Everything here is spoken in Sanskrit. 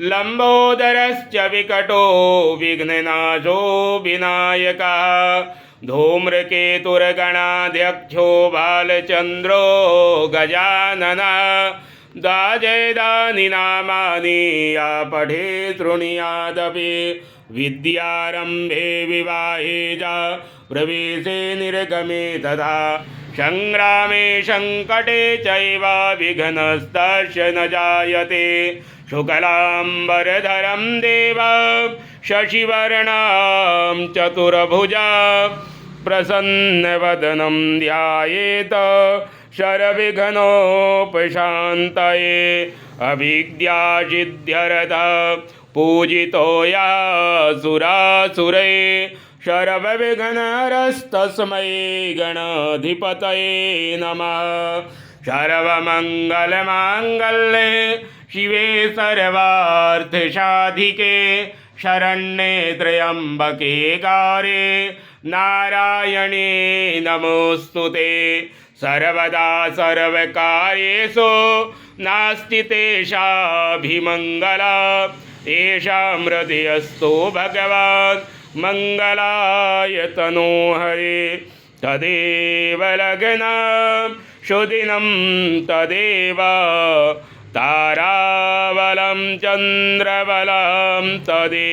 लंबोदरश्च विकटो विघ्ननाशो विनायकः धूम्रकेतुर्गणाध्यक्षो बालचन्द्रो गजाननः दाजैदानि नामानि या पठे शृणुयादपि विद्यारम्भे विवाहे च प्रवेशे निर्गमे तथा संग्रामे संकटे चैव विघ्नस्तस्य न जायते शुक्लाम्बरधरं देवं शशिवर्णं चतुर्भुजा प्रसन्नवदनं ध्यायेत शरविघ्नोपशान्तये अभिद्यासिद्ध्यर्थं पूजितो यासुरासुरै सर्वविघ्नहरस्तस्मै गणाधिपतये नमः। सर्वमङ्गलमाङ्गल्ये शिवे सर्वार्थसाधिके शरण्ये त्र्यम्बके गौरी नारायणे नमोऽस्तुते सर्वदा सर्वकार्येषु नास्ति तेषाभिमङ्गला तेषां हृदयस्थो भगवान् मंगलाय तनो हरे तदेव लग्नं सुदिनं तदेव ताराबलं चन्द्रबलं तदेव